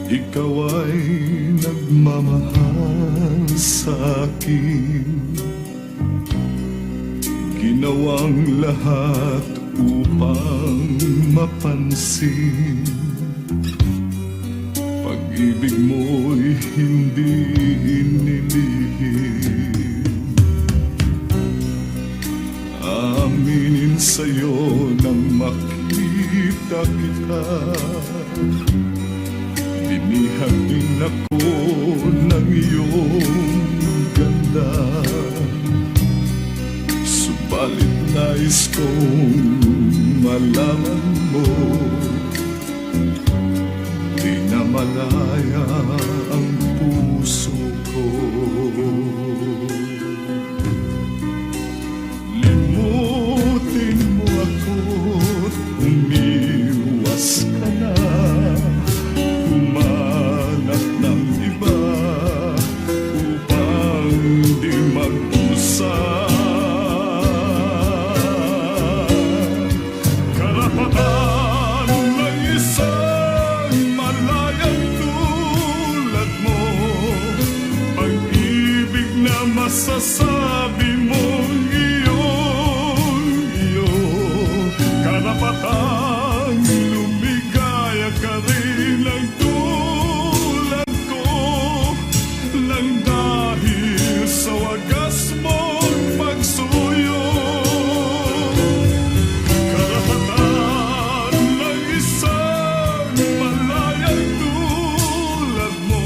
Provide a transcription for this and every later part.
Ikaw ay nagmamahal sa akin, ginawang lahat upang mapansin. Pag-ibig mo'y hindi inilihim. Aminin sa'yo nang makita kita, binihag din ako ng iyong ganda. Subalit nais kong malaman mo, di na malaya ang puso ko. Limutin mo ako't umiwas ka na, humanap ng iba upang di mag-usap. Karapatan ng isang malayang tulad mo, pag-ibig na masasabi mong iyo. Karapatan lumigaya ka rin ng tulad ko, lang dahil sa wagas mong pagsuyo. Karapatan ng isang malayang tulad mo,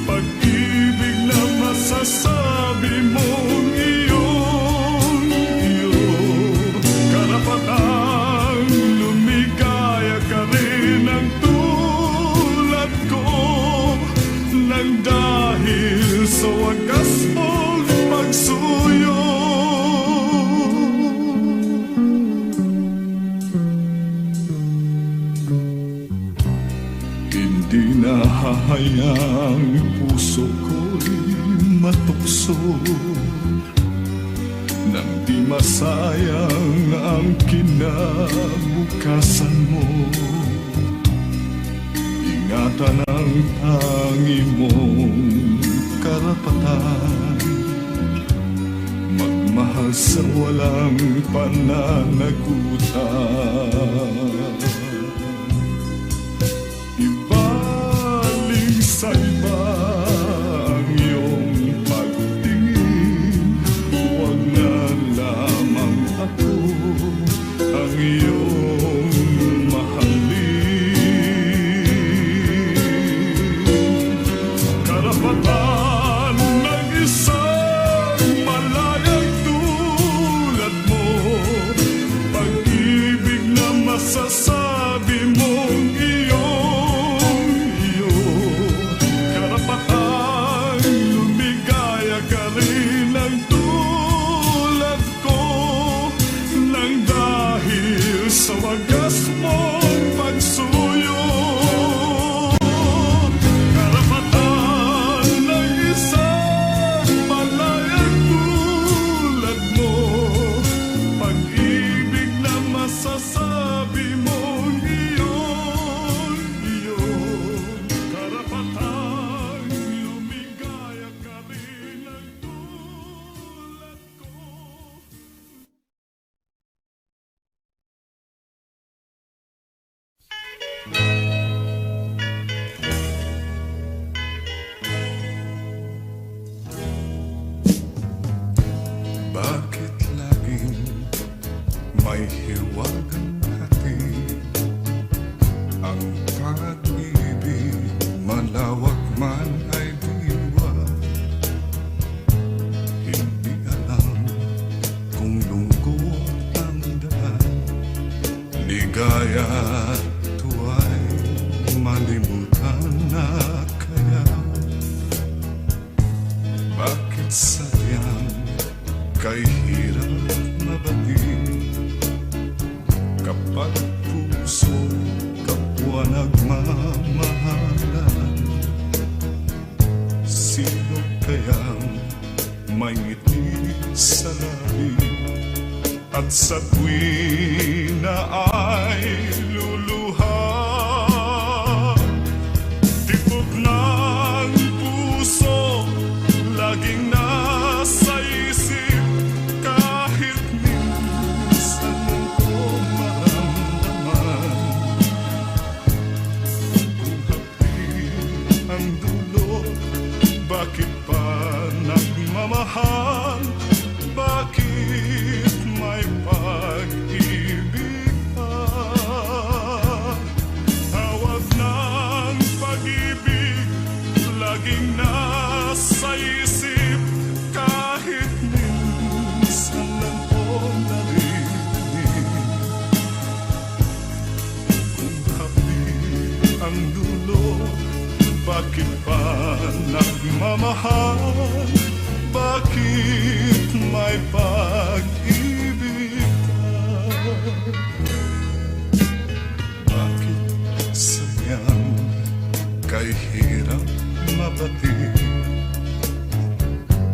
pag-ibig na masasabi mong iyo. Karapatan lumigaya ka rin ng tulad ko, nang dahil sa wagas mong pagsuyo. Hindi na hahayaang puso ko'y matukso, nang di masayang ang kinabukasan mo. Ingatan ang tangi mong karapatan, magmahal sa walang pananagutan. Ibaling sa iba ang iyong pagtingin, huwag na lamang ako ang iyong mahalin. Karapatan ng isang malayang tulad mo, pag-ibig na masasabi mong iyo. Karapatan lumigaya ka rin ng tulad ko, nang dahil sa wagas mong pagsuyo. Karapatan ng isang malayang tulad mo, pag-ibig na masasabi mong iyo. Karapatan lumigaya ka rin ng tulad ko. Bakit laging may hiwagang hati ang pag-ibig, malawak man ay diwa? Hindi alam kung lungkot ang daan, ligaya at tuwa'y malimutan na kaya. kayang may ngiti sa labi at sa tuwi na ay luluha? Tibok ng puso laging nasa isip, kahit minsan lang ko maramdaman. Kung hapdi ang dulo, bakit pa nagmamahal? Bakit may pag-ibig pa? Tawag ng pag-ibig laging nasa isip, kahit minsan lang ko narinig. Kung hapdi ang dulo, bakit pa nagmamahal? Bakit may pag-ibig pa? Bakit sayang kay hirap mabati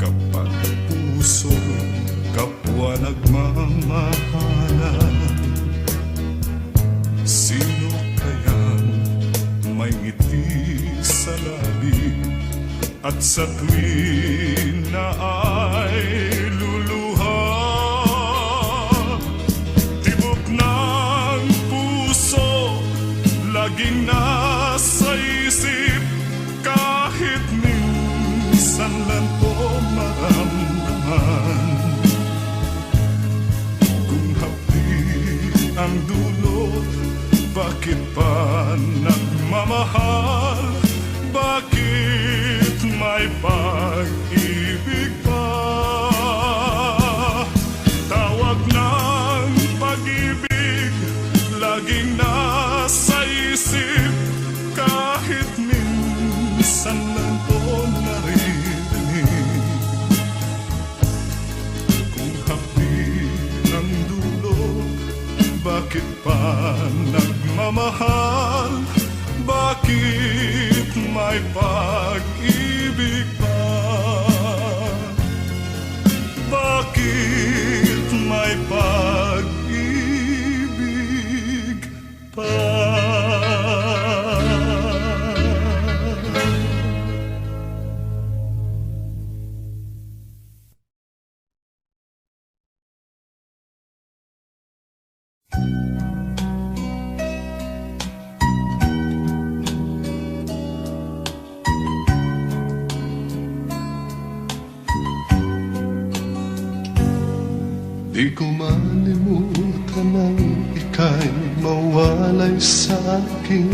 kapag puso kapwa nagmamahalan? Sino kayang may ngiti sa labi at sa tuwi na ay luluha? Tibok ng puso laging nasa isip, kahit minsan lang ko maramdaman. Kung hapdi ang dulo, bakit pa nagmamahal? Bakit may pag-ibig pa? Tawag ng pag-ibig laging nasa isip, kahit minsan lang ko naririnig. Kung hapdi ang dulo, bakit pa nagmamahal? Bakit may pag-ibig pa? Bakit may pag-ibig pa? Di ko malimutan ang ika'y mawalay sa akin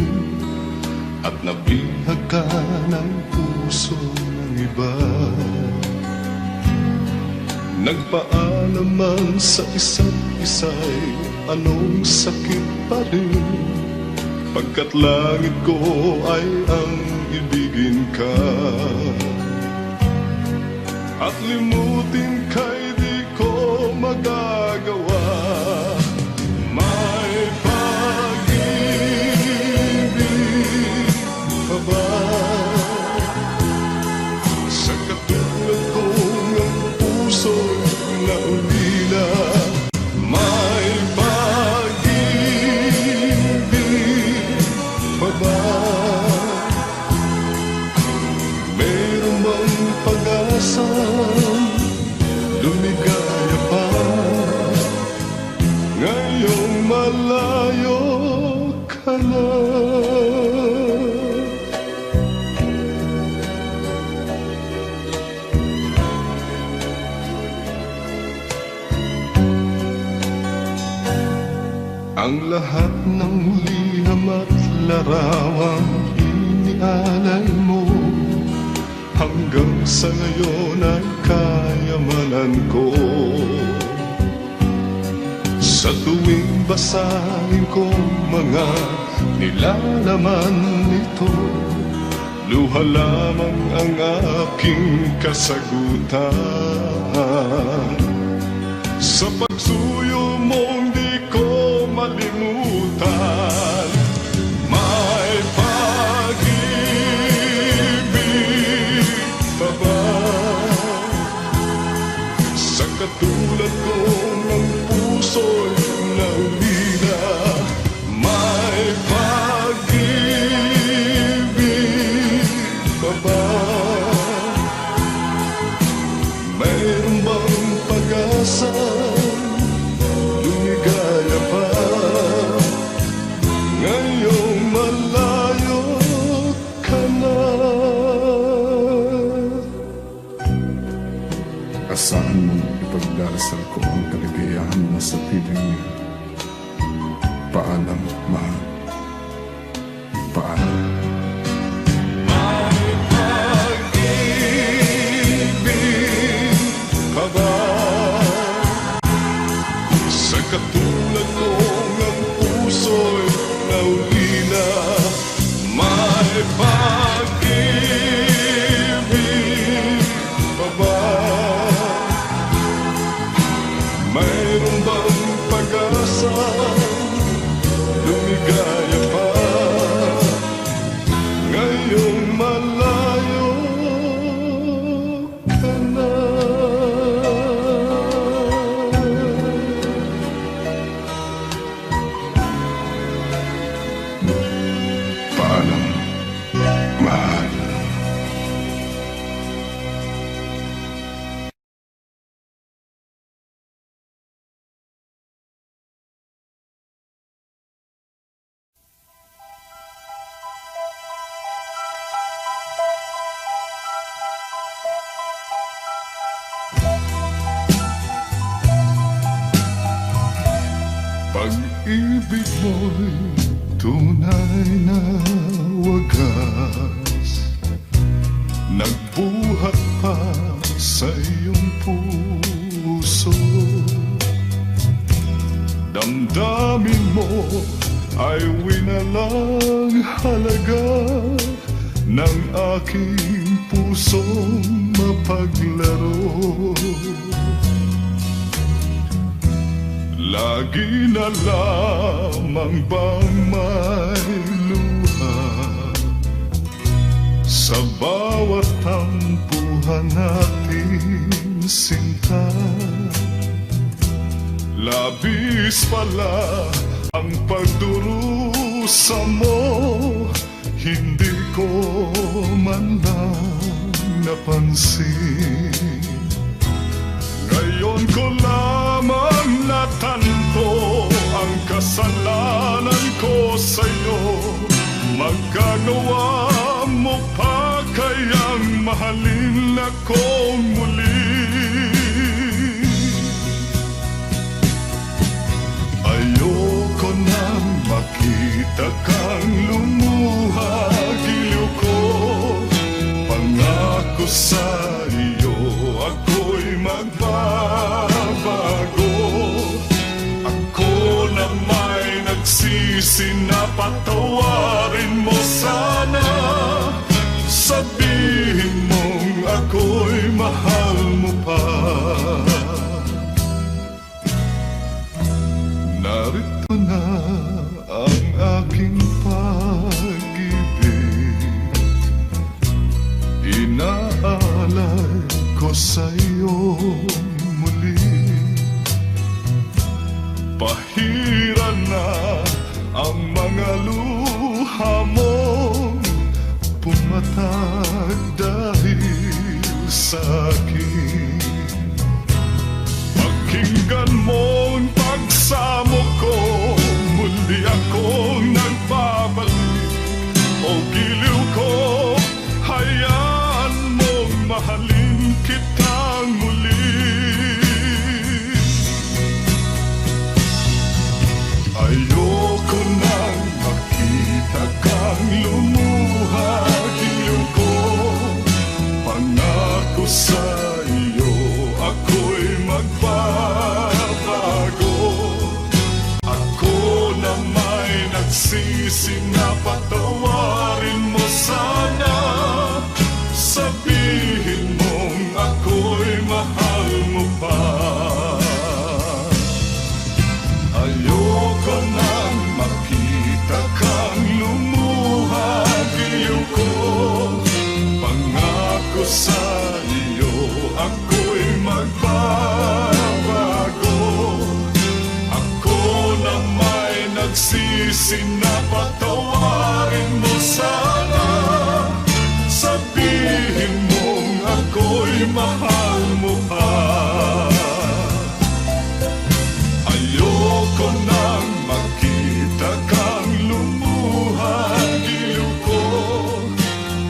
at nabihag ka ng puso ng iba. Nagpaalam man sa isa't isa'y anong sakit pa rin, pagkat langit ko ay ang ibigin ka. At limutin ka'y di ko magagawa. May pag-ibig pa ba sa katulad kong ang puso'y naulila? May pag-ibig pa ba? Meron bang pag-asa lumigaya pa ngayong malayo ka na? Ang lahat ng liham at larawang inialay mo hanggang sa ngayon ay kayamanan ko. Sa tuwing basahin ko mga nilalaman nito, luha lamang ang aking kasagutan. Sa pagsuyo mong di ko malimutan, may pag-ibig pa ba? katulad ko ng puso'y naulila. May pag-ibig pa ba? Mayroon bang pag-asa? Lumigaya pa ngayong malayo ka na. Asahan mong ipagdarasal ko ang kaligayahan mo sa piling niya. Paalam, mahal. Paalam. May pag-ibig pa ba? Sa katulad ko ng puso'y naulila. May pag-ibig pa ba? Mayroon bang pag-asa? Lumigaya pa ngayong malayo ka na. Paalam, mahal. Pag-ibig mo'y tunay na wagas, nagbuhat pa sa iyong puso. Damdamin mo ay winalang halaga ng aking pusong mapaglaro. Lagi na lamang bang may luha sa bawat tampuhan nating sinta? Labis pala ang pagdurusa mo, hindi ko man lang napansin. Ngayon ko lamang natanto ang kasalanan ko sa'yo. Magkagawa mo pa kayang mahalin akong muli? Ayoko nang makita kang lumuha, giliw ko. Pangako sa iyo ako'y magbabago. Ako na may nagsisi na patawarin mo sana. Sabihin mong ako'y mahal mo pa. Narito na ang aking pag-ibig, inaalay ko sa'yo muli. Pahira na ang mga luha mong pumatag dahil sa'kin. Pakinggan mo ang pagsamo ko, muli akong nagbabalik. O giliw ko, hayaan mong mahalin kitang muli. Ayoko nang makita kang lumuha, giliw ko. Pangako sa iyo ako'y magbabago. Ako na may nagsisi na patawarin mo sana. Sabihin mong ako'y mahal mo pa. Ayoko nang makita kang lumuha, giliw ko. Pangako sa iyo ako'y magbabago. mahal mo pa. Ayoko nang makita kang lumuha, iliw ko.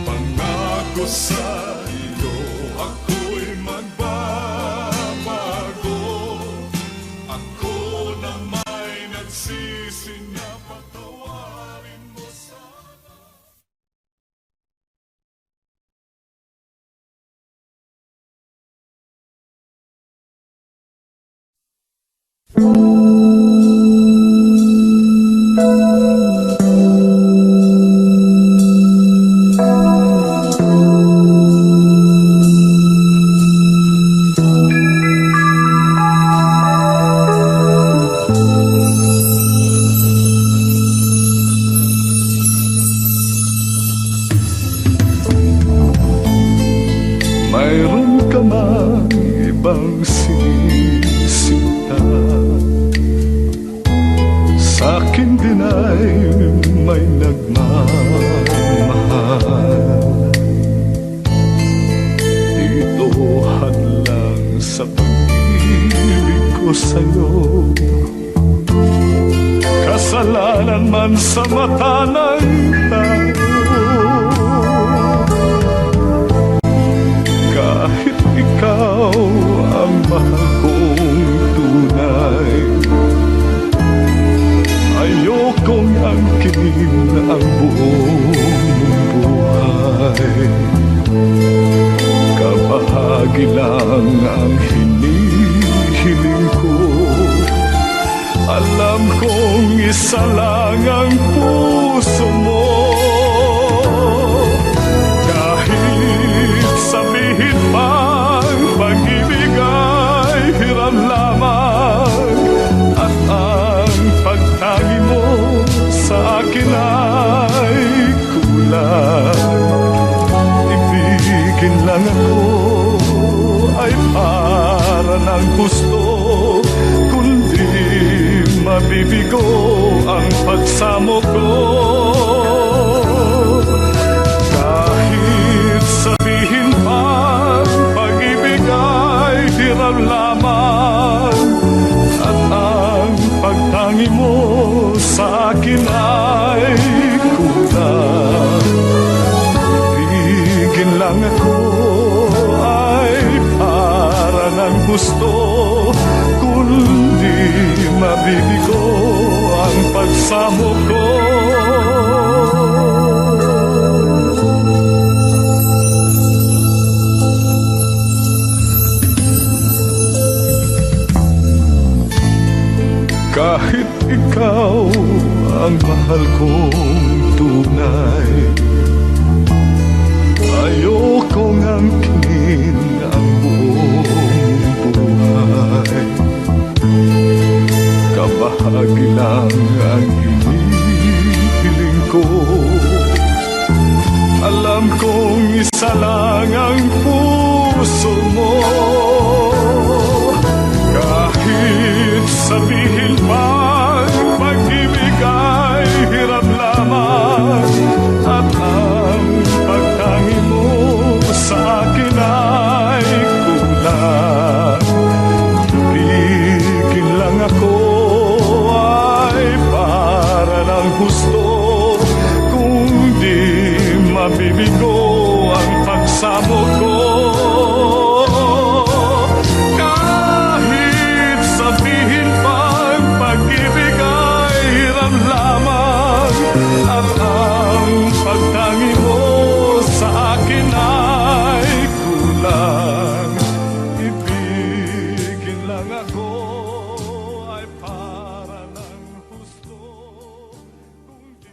Pangako sa iyo, ako'y magbabago. Ako na may nagsisi na patawarin mo sana. Mayroon ka mang ibang sinisita, sa'kin din ay may nagmamahal. Dito hadlang sa pag-ibig ko sa'yo, kasalanan man sa mata ng tao. Kahit ikaw ang mahal kong tunay, ayokong angkin ang buong buhay. Kabahagi lang ang hinihiling ko, alam kong isa lang ang puso mo. Kahit sabihin pang pag-ibig ay hiram lamang, at ang pagtangi mo sa akin ay kulang. Ibigin lang ako ay para ng gusto, kundi mabibigo ang pagsamo ko. Kahit sabihin pang pag-ibig ay hiram lamang, at ang pagtangi mo sa akin ay kulang. Ibigin lang ako ay para ng gusto, kundi mabibigo ang pagsamo ko. Kahit ikaw ang mahal kong tunay, ayokong angkin ang buong buhay. Kabahagi lang ang hinihiling ko, alam kong isa lang ang puso mo. Kahit sabihin pang pag-ibig ay hiram lamang, at ang pagtangi mo sa akin ay kulang. Bigin lang ako ay para ng gusto, kung di mabibigo ang pagsamo ko. Kahit sabihin pang pag-ibig ay hiram lamang, at ang pagtangi mo sa akin ay kulang. Ibigin lang ako ay para ng gusto, kung di...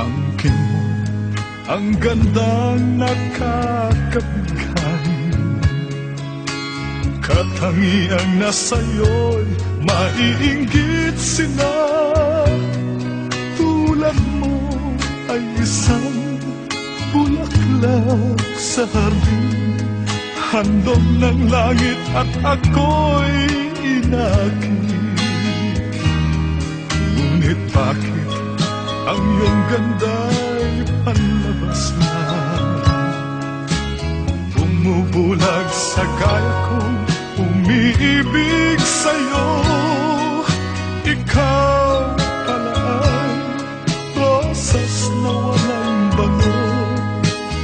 Angkin mo ang gandang nakakabigay, katangiang nasa'yo'y maiinggit sina. Tulad mo ay isang bulaklak sa hardin, handog ng langit at ako'y inakit. Ngunit bakit ang iyong ganda'y panlabas na? Bumubulag sa kaya kong umiibig sa'yo. Ikaw pala ay rosas na walang bango.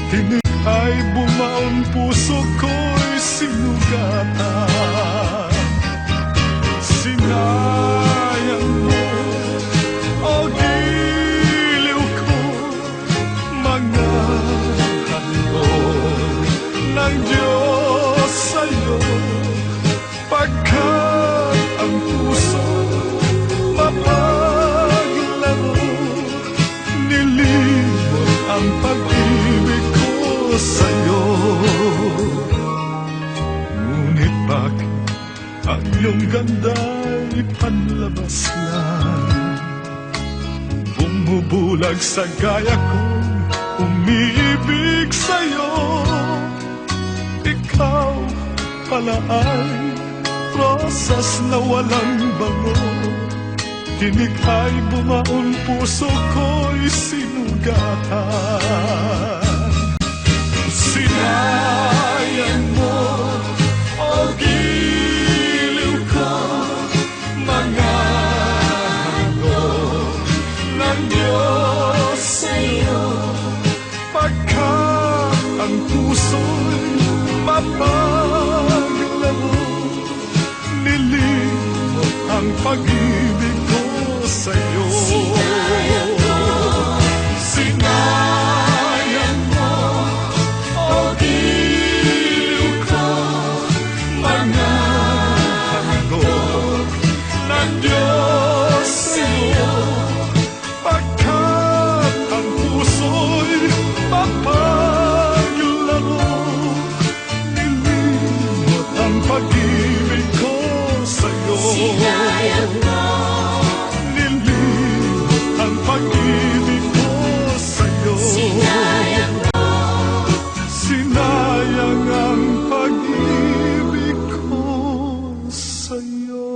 Tinig ay bumaon, puso ko'y sinugatan. Sinayang mo, o giliw ko, mga handog ng Diyos sa'yo. Pagkat ang puso mapaglaro, nilimot ang pag-ibig ko sa'yo. Ngunit bakit ang iyong ganda'y panlabas lang? Bumubulag sa gaya kong umiibig sa'yo. Ikaw pala ay rosas na walang bango. Tinig ay bumaon, puso ko'y sinugatan. Sinayang mo, o giliw ko, mga handog ng Diyos sa'yo. Pagkat ang puso'y mapaglaro, nilimot ang pag-ibig ko sa'yo. Sinayang mo, o giliw ko, mga handog ng Diyos sa'yo. Pagkat ang puso'y mapaglaro, nilimot ang pag-ibig ko sa'yo. Nilimot ang pag-ibig ko sa'yo. Sinayang ang pag-ibig ko sa'yo.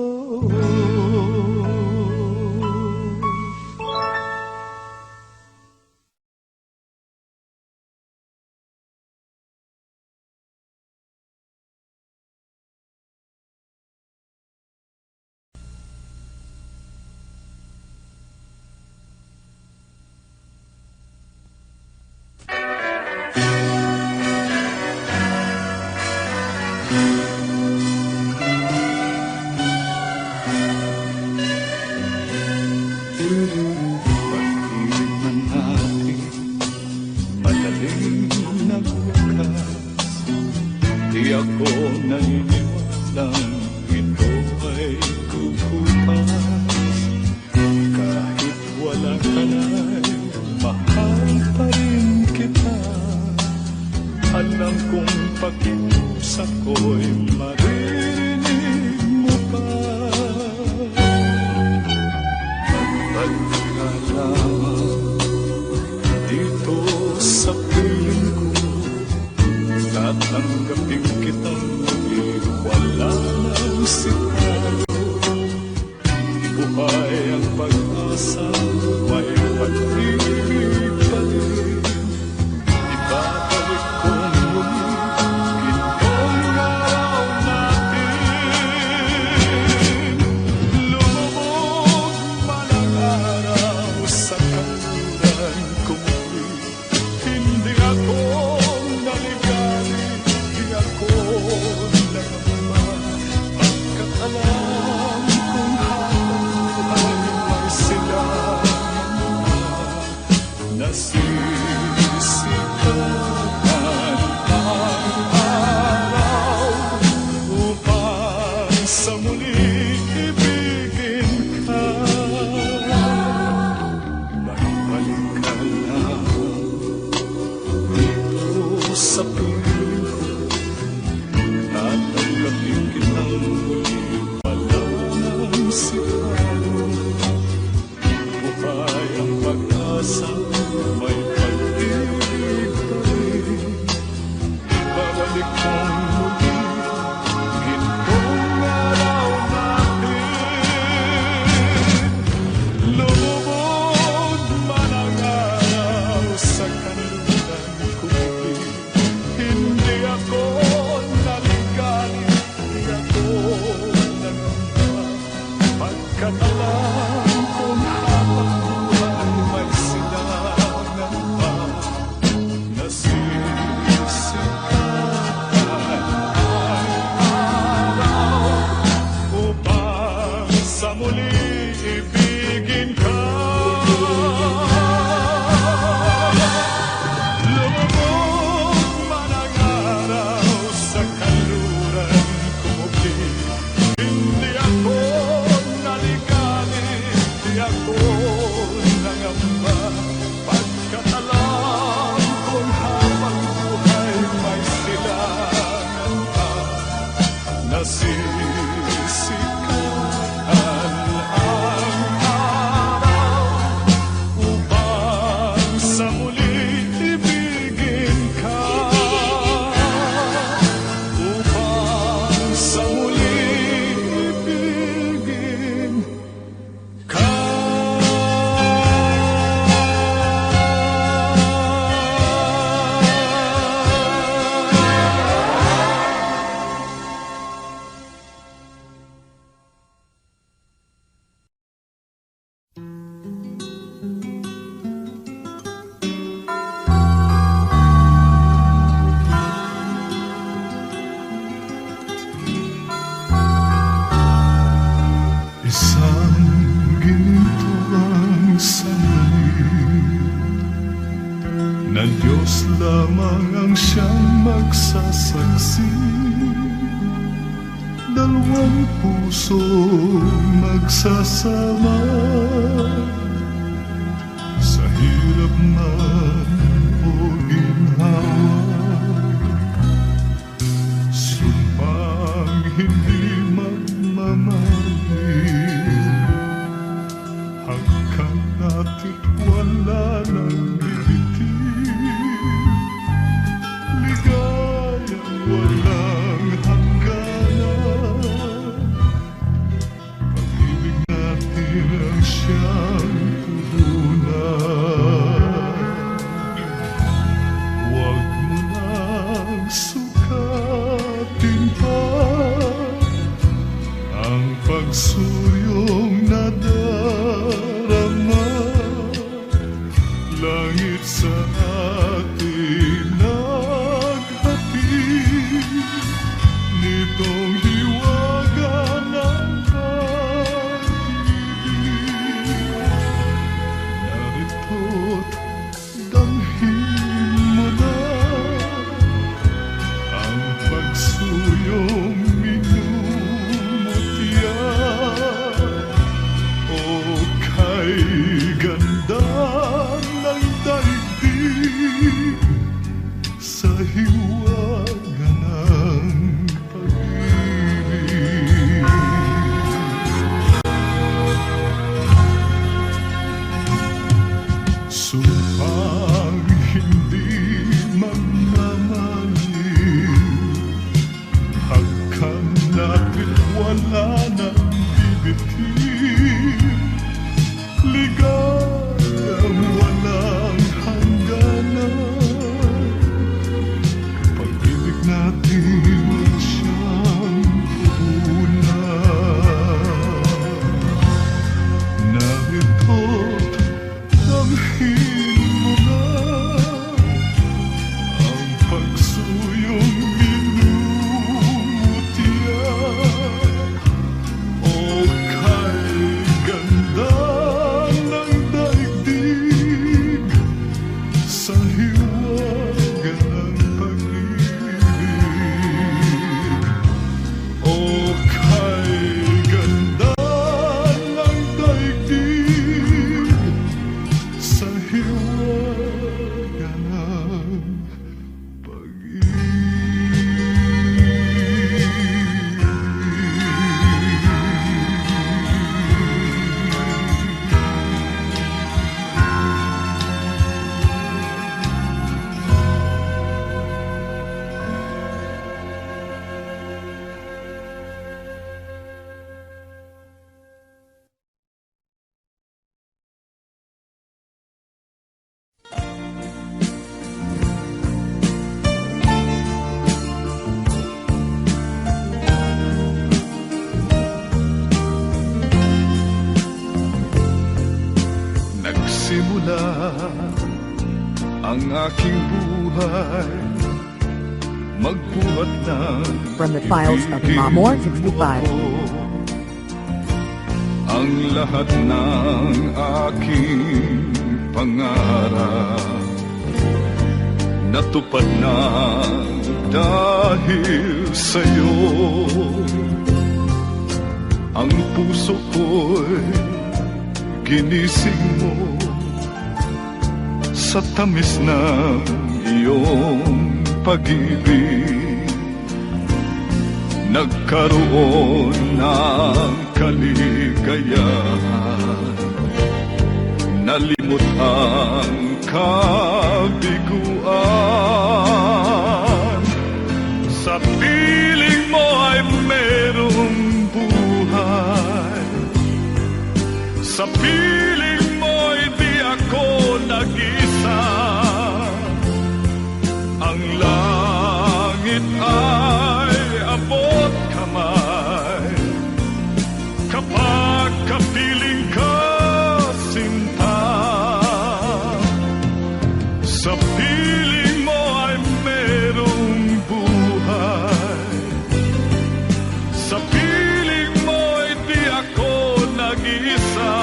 Pag-ibig man natin malalim na bukas, di ako naniniwalang ito ay kukupas. Kahit wala ka na'y mahal pa rin kita. Alam kong pag-iusap ko'y maririnig mo pa. Dito sa piling ko, tatanggapin kitang muli, wala nang siguro. Buhay ang pag-asa, may pag-ibig pa rin. Ibabalik kong muli itong araw natin. Lumubog man ang araw sa kanluran ko muli. Hindi ako naligali, di ako nangamba. Pagkat alam kong habang buhay may sila nasisikapan ang araw upang sa muli ibigin ka. Magbalik ka lang dito sa piling ko, tatanggapin kitang muli, wala nang siguro. Buhay ang pag-asa, may pag-ibig pa rin. Babalik kong muli lang siyang magsasaksi, dalawang puso magsasama. Sa hirap man o ginhawa, sumpang hindi magmamalit, hanggang natit wala nang bibitiw, ligayang walang hangganan. Pag-ibig natin ang siyang puhunan. Huwag mo nang sukatin pa ang pagsuryong nadarama. Langit sa atin naghatid nitong hiwaga ng pag-ibig. Narito't damhin mo na ang pagsuyong minumutya. O kay ganda ng daigdig sa hiwaga ng pag-ibig. Sumpang hindi magmamalit, hanggang natin wala nang bibitiw, ligayang walang hangganan. Pag-ibig natin ang siyang puhunan. Narito't damhin mo na ang pagsuyong minumutya. O kay ganda ng daigdig sa hiwaga ng pag-ibig. O kay ganda ng daigdig sa hiwaga ng nagsimula ang aking buhay, magbuhat ng From the files of Mamor 65. ang lahat ng aking pangarap natupad na dahil sa'yo. Ang puso ko'y ginising mo sa tamis ng iyong pag-ibig. Nagkaroon ng kaligayahan, nalimot ang kabiguan. Sa piling mo ay merong buhay, sa piling mo'y di ako nag-isa. Ang langit ay abot kamay kapag kapiling ka, sinta. Sa piling mo ay merong buhay, sa piling mo'y di ako nag-isa.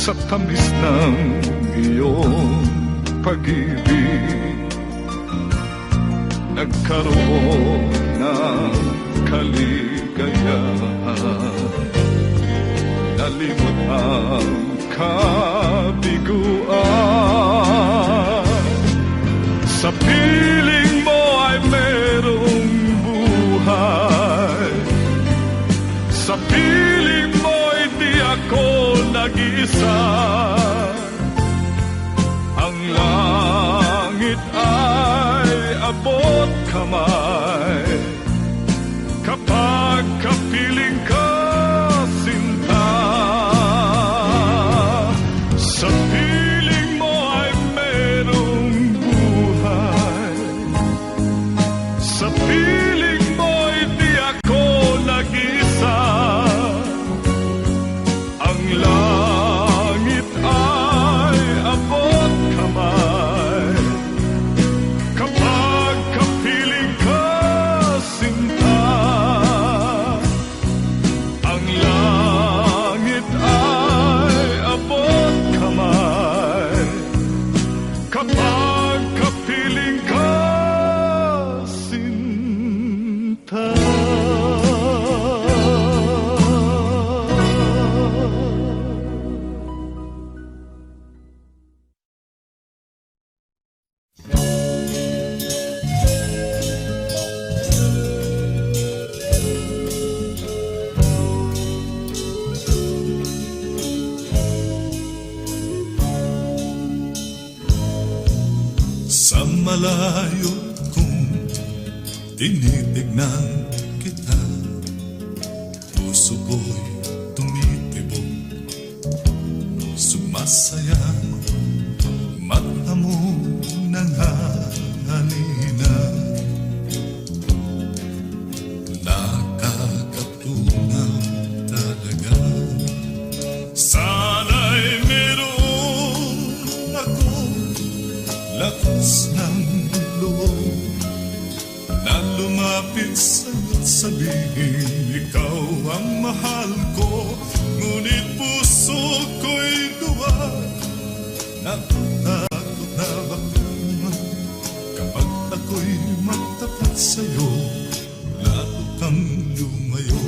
sa tamis ng iyong pag-ibig, nagkaroon ng kaligayahan, nalimot ang kabiguan. Sa piling mo ay merong buhay, sa piling mo'y di ako nag-iisa. Ang langit ay abot kamay kapag kapiling ka, sinta. Sa piling mo ay merong buhay, sa piling mo'y di ako nag-isa. Ang langit ay abot kamay kapag kapiling ka, sinta. Ang langit ay abot kamay kapag kapiling ka, sinta. Sa malayo kong tinitignan kita, puso ko'y tumitibok, sumasaya, mata mo nang halina. Nakakatunaw talaga, sana'y meron akong lakas ng loob na lumapit sa'yo't sabihin ikaw ang mahal ko. Ngunit puso ko'y duwag, natatakot na baka naman kapag ako'y magtapat sa'yo, lalo kang lumayo.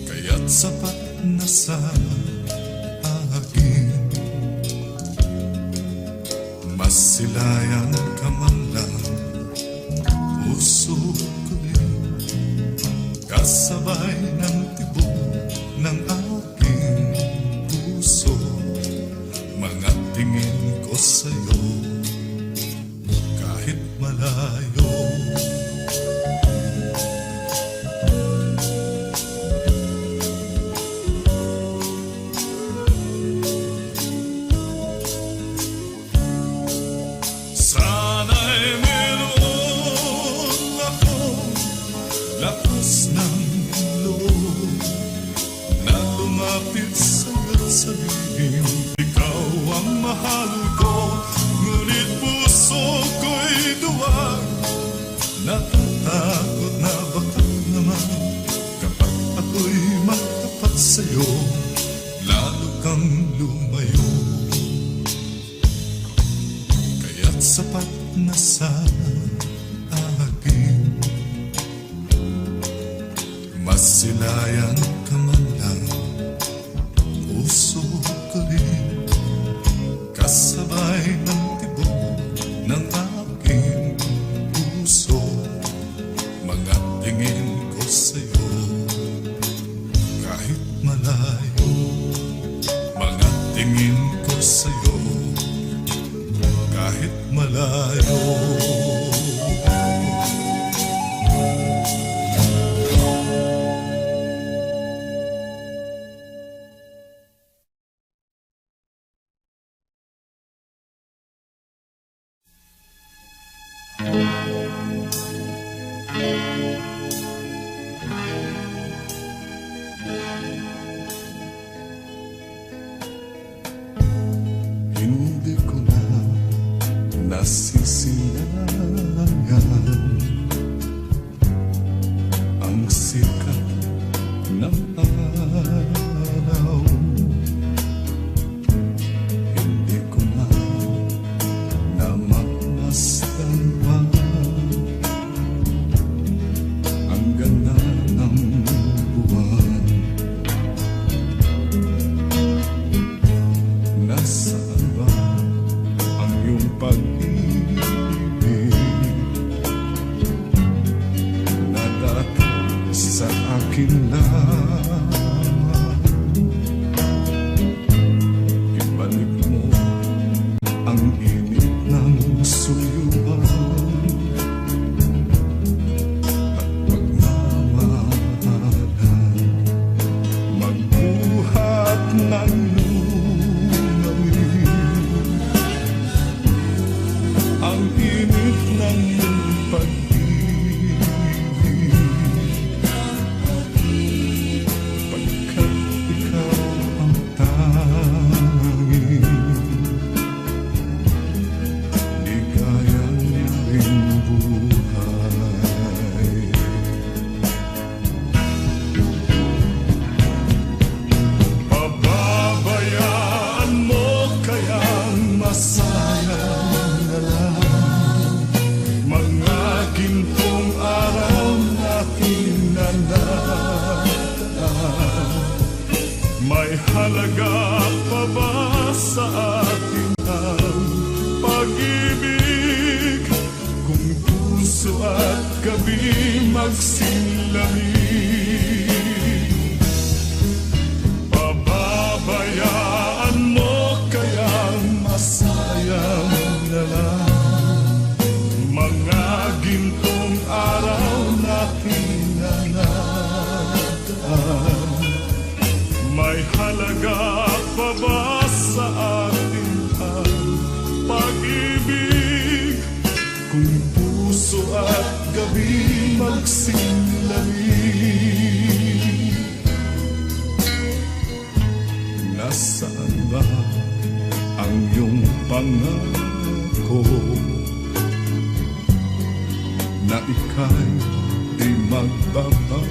Kaya't sapat na sa akin, masilayan ka man lang, puso ko'y kasabay ng tibok ng aking puso. Mga tingin ko sa'yo kahit malayo. Sana'y meron akong lakas ng loob na lumapit sa'yo't sabihin ikaw ang mahal ko. Ngunit puso ko'y duwag, natatakot na baka naman kapag ako'y magtapat sa'yo, lalo kang lumayo. Kaya't sapat na sa akin, masilayan ka man lang, puso ko rin kasabay ng tibok ng aking puso. Mga tingin ko sa'yo kahit malayo, mga tingin ko sa'yo kahit malayo. Hindi ko na nasisilayan ang sikat ng araw. Nasaan ba ang iyong pag-ibig na dati sa akin lang? Ibalik mo ang init ng suyuan at pagmamahalan, magbuhat ng ang init ng iyong pag-ibig, pagkat ikaw ang tanging ligaya niyang buhay. Pababayaan mo kayang masayang na lang mga gintong araw natin na nataan. May halaga pa ba sa atin ang pag-ibig kung puso at gabi magsilamig? Pababayaan mo kayang masayang na lang mga gintong araw natin na nataan. May halaga pa ba sa atin ang pag-ibig kung puso at gabi magsilamig? Nasaan ba ang iyong pangako na ika'y di magbabago?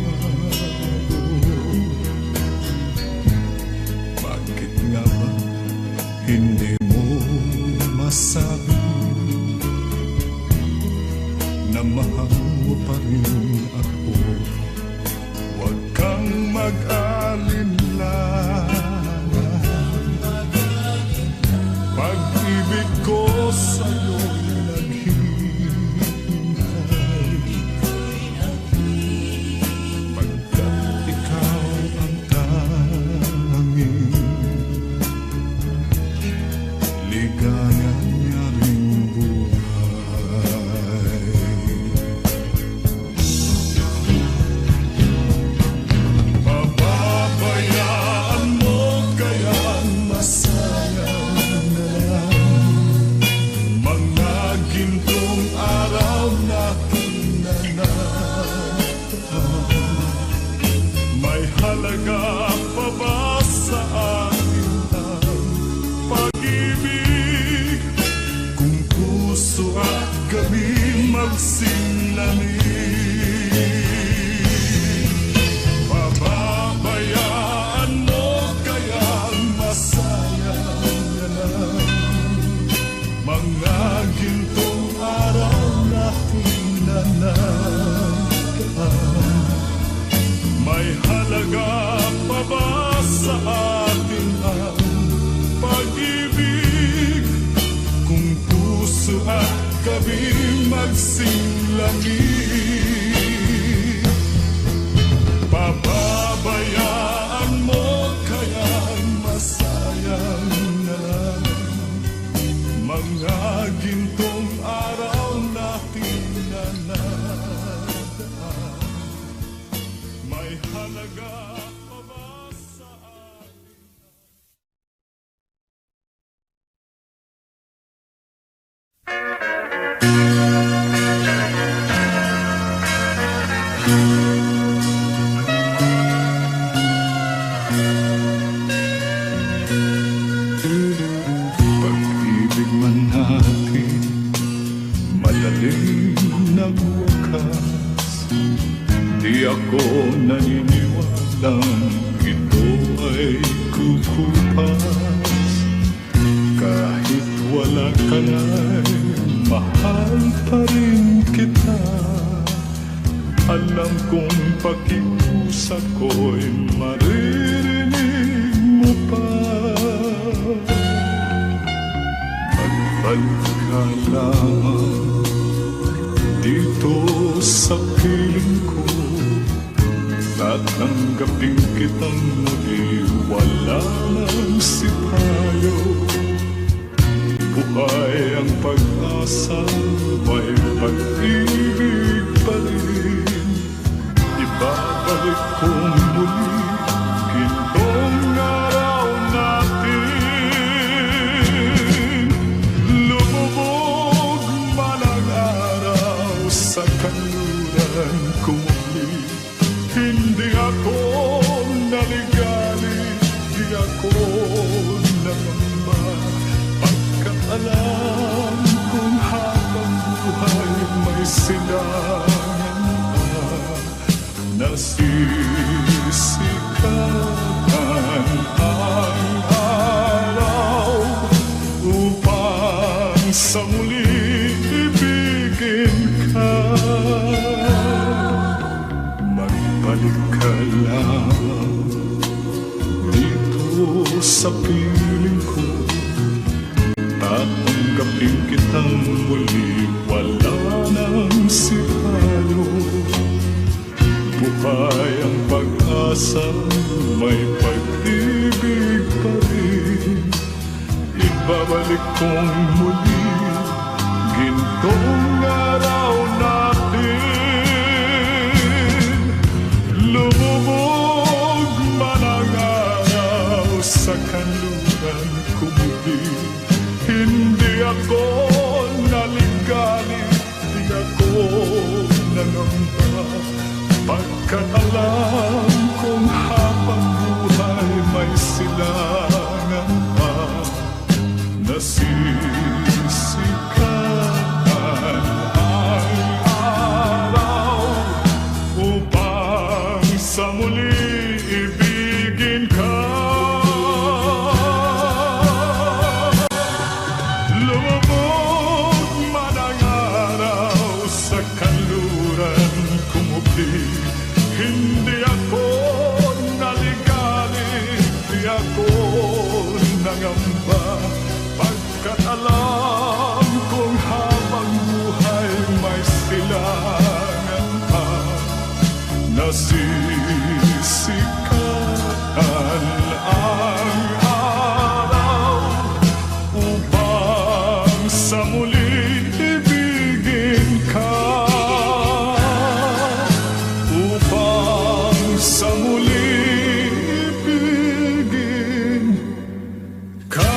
Bakit nga ba hindi mo masabi na mahal mo pa rin ako? Huwag kang mag-alinlangan, pag-ibig ko sa'yo naghihintay, pagkat ikaw ang tanging ligaya niya ring buhay. Pababayaan mo kayang masayang na lang mga gintong araw natin na nataan. May halaga pa ba sa atin ang pag-ibig kung puso at gabi magsilamig? Pababayaan mo kayang masayang na lang mga gintong araw natin na nataan. May halaga pa ba sa atin ang pag-ibig kung puso at gabi magsilamig? Pababayaan mo kayang masayang na lang mga gintong araw natin na nataan. May halaga pa ba sa atin? Pag-ibig man natin madaling nagwakas, di ako naniniwalang ito ay kukupas. Kahit wala ka na'y mahal pa rin kita. Alam kong pakiusap ko'y maririnig mo pa. Ibalik ka lamang dito sa piling ko. Tatanggapin kitang muli, wala nang sipayo. Buhay ang pag-asa, may pag-ibig pa rin. Ibabalik kong muli gintong araw natin. Lumubog man ang araw sa kanluran ko muli. Hindi ako naligali, di ako nangamba. Pagkat alam kong habang buhay may silangan pa. Nasisikahan ang araw upang sa muli ibigin ka. Magbalik ka lang dito sa piling ko. Tatanggapin kitang muli, wala nang sipayo. Buhay ang pag-asa, may pag-ibig pa rin. Ibabalik kong muli gintong araw natin. Lumubog man ang araw sa kanluran ko muli. Hindi ako naligali, di ako nangamba. Pagkat alam kong habang buhay may silangan pa. Nasisikahan ang araw upang sa muli ibigin ka. Lumubog man ang araw sa kanluran ko muli. Hindi ako naligali, di ako nangamba. Pagkat alam kong habang buhay may silangan pa. Nasisikahan ang araw upang sa muli ibigin ka. Upang sa muli ibigin ka.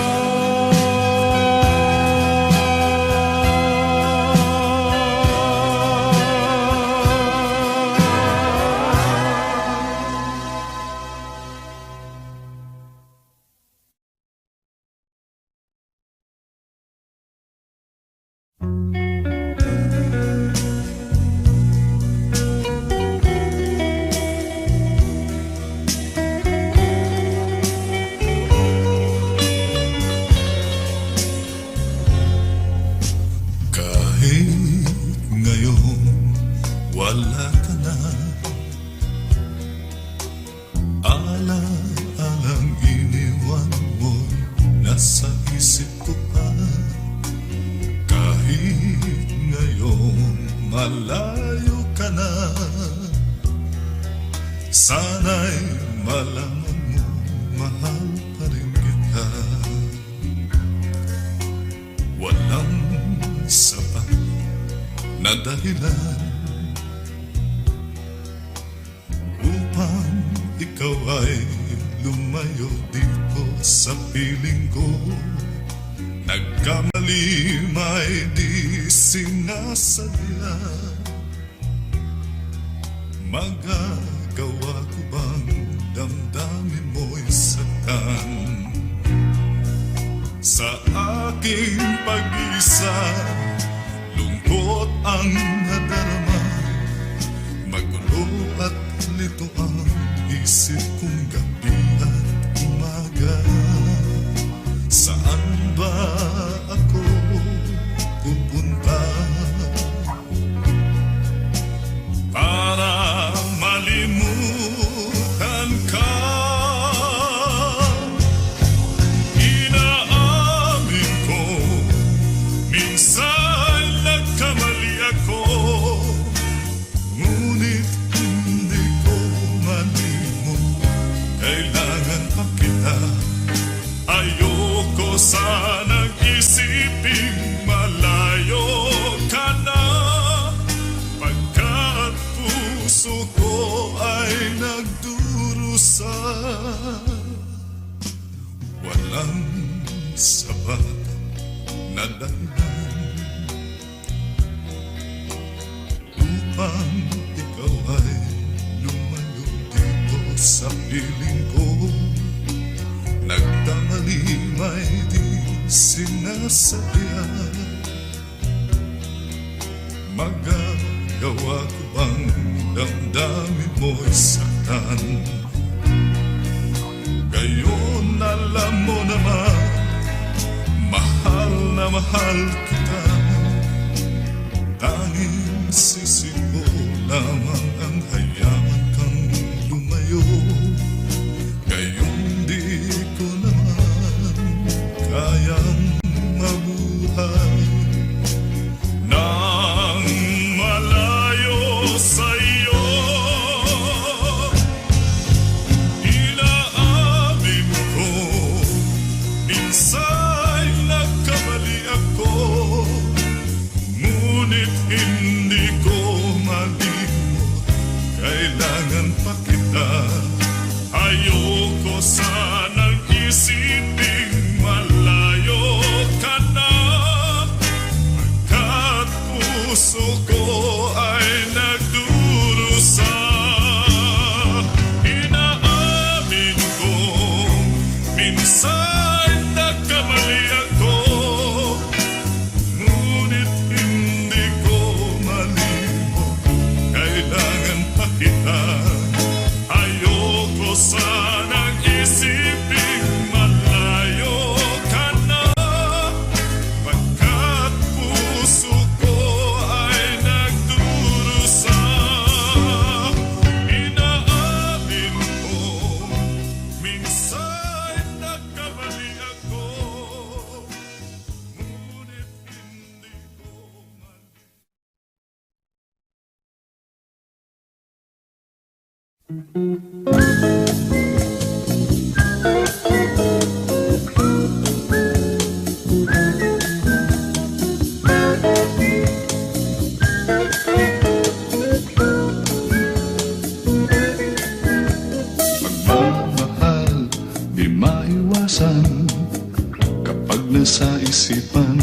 Kahit ngayon wala ka na, ala-alang iniwan mo nasa isip ko pa. Kahit ngayon malayo ka na, sana'y malaman mo mahal pa rin kita. Walang sapat na dahilan upang ikaw ay lumayo dito sa piling ko. Nagkamali may di sinasadya. Magagawa ko bang damdamin mo'y saktan? Sa aking pag-isa, lungkot ang nadarama. Magulo at lito ang isip kong gabi at umaga. Saan ba ako pupunta para malimutan ka? Ayoko sanang isiping malayo ka na, pagkat puso ko ay nagdurusa. Walang sapat na dahilan upang ikaw ay lumayo dito sa piling ko. Nagtamali may di sinasadya. Magagawa ko bang damdamin mo'y saktan? Ngayon alam mo naman, mahal na mahal kita. Tanging sisi ko lamang ang hayaan kang lumayo. Ngayon di ko naman kayang mabuhay nang malayo sa'yo. Inaamin ko, minsan nagkamali ako, ngunit hindi ko malimot, kailangan pa kita. Ayoko sanang isiping malayo ka na, pagkat puso ko ay nagdurusa. Inaamin ko, minsan nagkamali ako, ngunit hindi ko malimot, kailangan pa kita. Ayoko sanang isiping malayo ka na, pagkat puso ko ay nagdurusa. Inaamin ko, minsan nagkamali ako, ngunit hindi ko Pagmamahal di maiwasan kapag nasa isipan.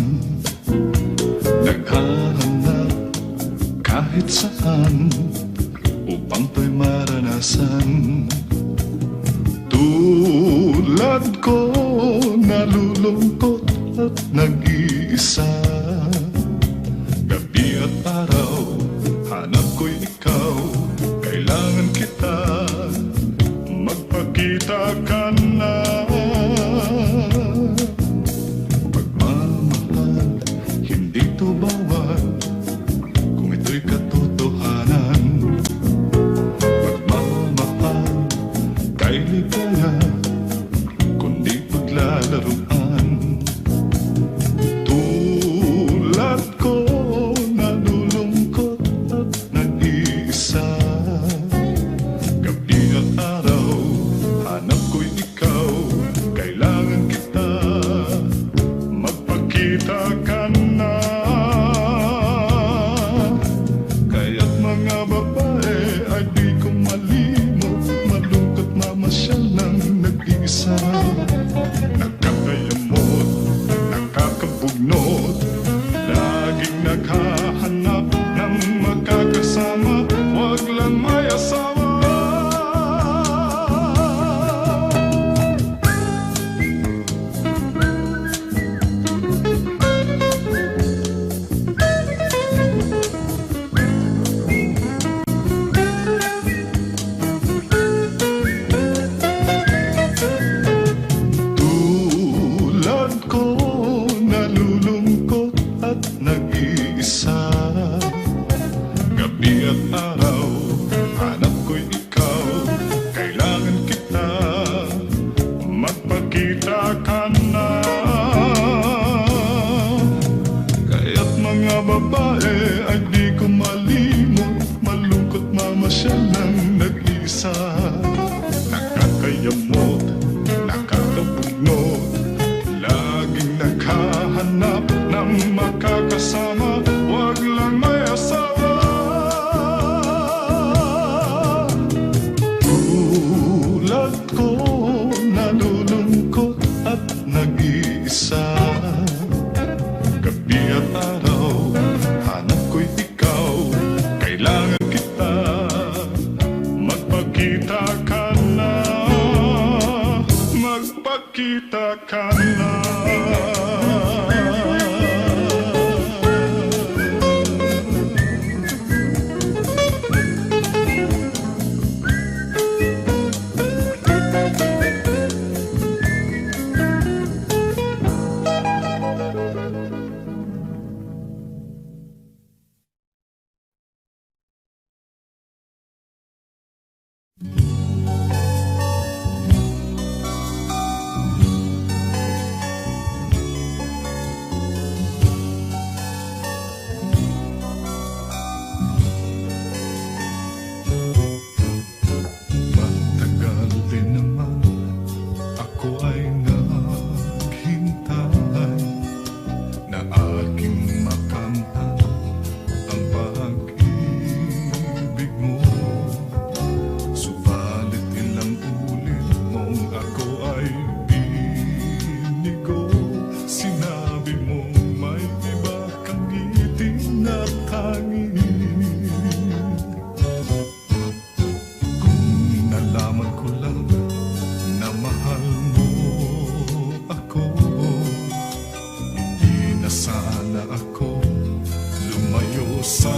Naghahanap kahit saan upang to'y maranasan. Tulad ko nalulungkot at nag-iisa, gabi at araw hanap ko'y ikaw. Kailangan kita, magpakita ka na. Pagmamahal, hindi to bawal kung ito'y katotohanan. Pagmamahal, kay ligaya, kundi paglalaruan. Tulad makakasama, wag lang may asawa. Tulad ko, nalulungkot at nag-iisa. Gabi at araw, hanap ko'y ikaw, kailangan kita. Magpakita ka na, magpakita ka na. Matagal din naman ako ay naghintay na aking makamtan ang pag-ibig mo. Subalit ilang ulit mong ako ay binigo. Sinabi mo may iba kang ngiting na tanging. Nalaman ko lang na mahal mo ako. Hindi na sana ako lumayo sa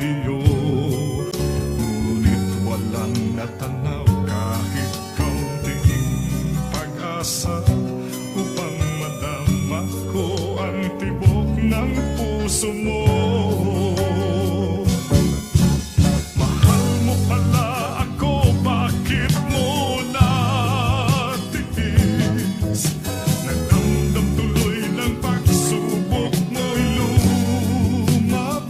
iyo. Ngunit walang natanaw kahit kaunting pag-asa upang madama ko ang tibok ng puso mo. Mahal mo pala ako, bakit mo natiis? Nagdamdam tuloy ng pagsubok mo'y lumabis.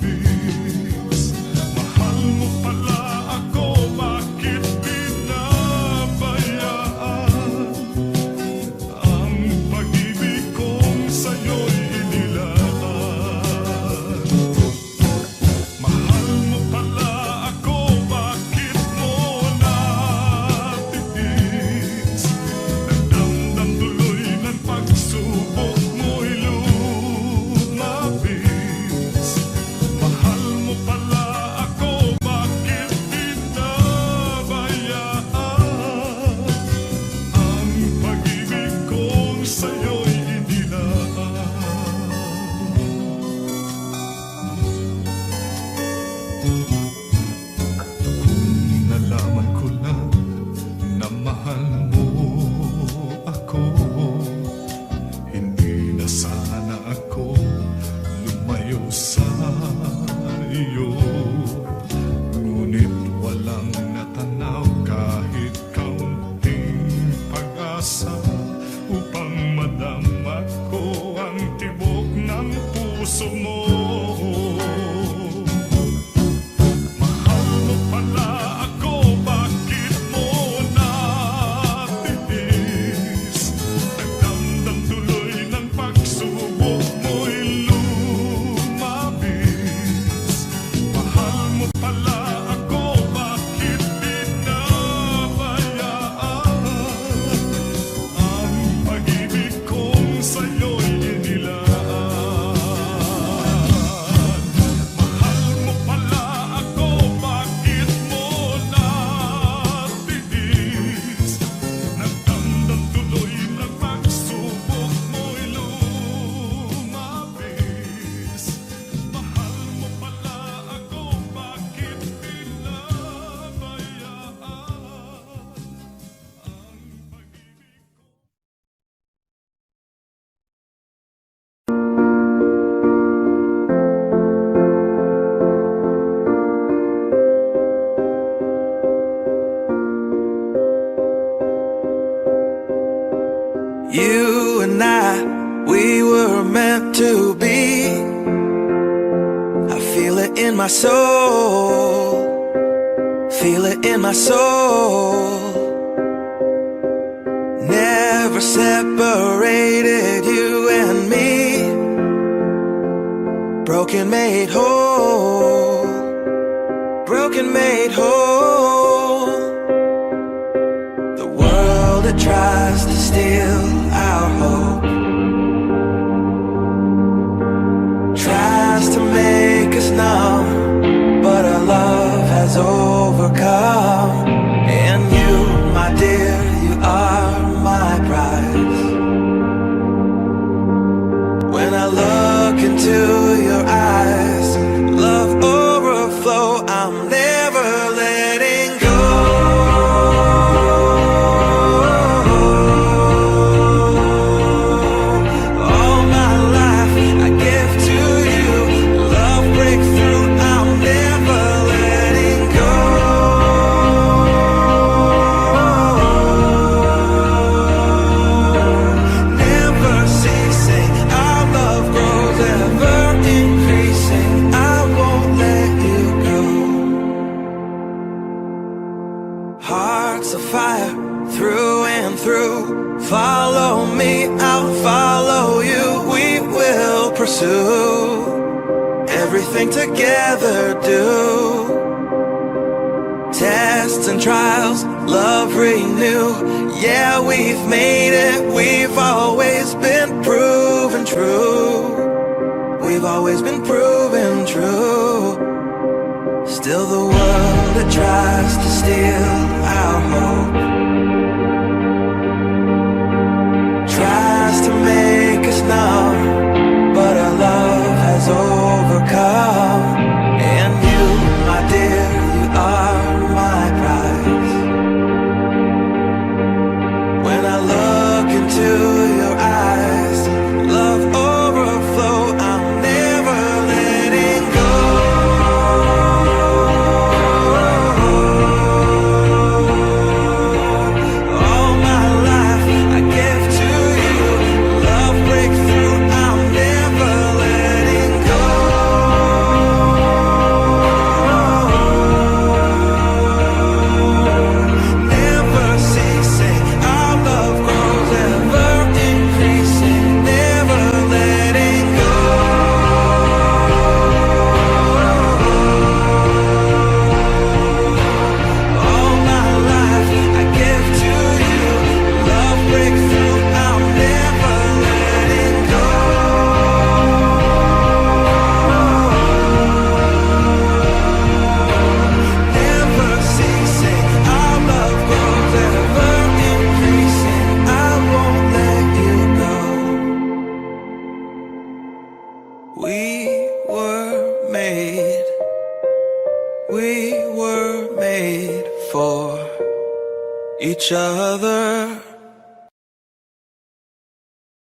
Mahal mo pala ako, bakit pinabayaan? Ang pag-ibig kong sa'yo'y inilaan. Mahal mo pala ako, bakit mo natiis? Nagdamdam tuloy ng pagsubok mo'y lumabis. Mahal mo pala ako, bakit pinabayaan? Ang pag-ibig kong sa'yo'y inilaan. Nalaman ko lang na mahal mo ako. Hindi na sana ako lumayo sa iyo. Ngunit walang natanaw kahit kaunting pag-asa upang madama ko ang tibok ng puso mo. Mahal mo pala ako, bakit mo natiis? Nagdamdam tuloy ng pagsubok mo'y lumabis. Mahal mo pala ako, bakit pinabayaan? Ang pag-ibig kong sa'yo'y inilaan. Mahal mo pala ako, bakit mo natiis? Nagdamdam tuloy ng pagsubok mo'y lumabis. Mahal mo pala ako, bakit pinabayaan? Ang pag-ibig You and I, we were meant to be. I feel it in my soul. Feel it in my soul. Never separated, you and me. broken made whole, broken made whole. The world that tries to steal our hope tries to make us numb, but our love has overcome. And you, my dear, you are my prize. When I look into your eyes, love overflow, I'm never letting go. All my life I give to you, love breakthrough, I'm never letting go. Never ceasing, our love grows, ever increasing, I won't let you go. Hearts of fire, through and through, follow me, I'll follow you, we will pursue everything together, do tests and trials, love renew. Yeah, we've made it, we've always been proven true. We've always been proven true. Still the world that tries to steal our hope tries to make us numb, but our love has overcome. And you, my dear, you are my prize. When I look into your eyes, love overflow, I'm never letting go. All my life I give to you, love breakthrough, I'm never letting go. Never ceasing, our love grows, ever increasing, never letting go. All my life I give to you, love breakthrough, I'm never letting go. Never ceasing, our love grows, ever increasing, I won't let you go. We were made for each other.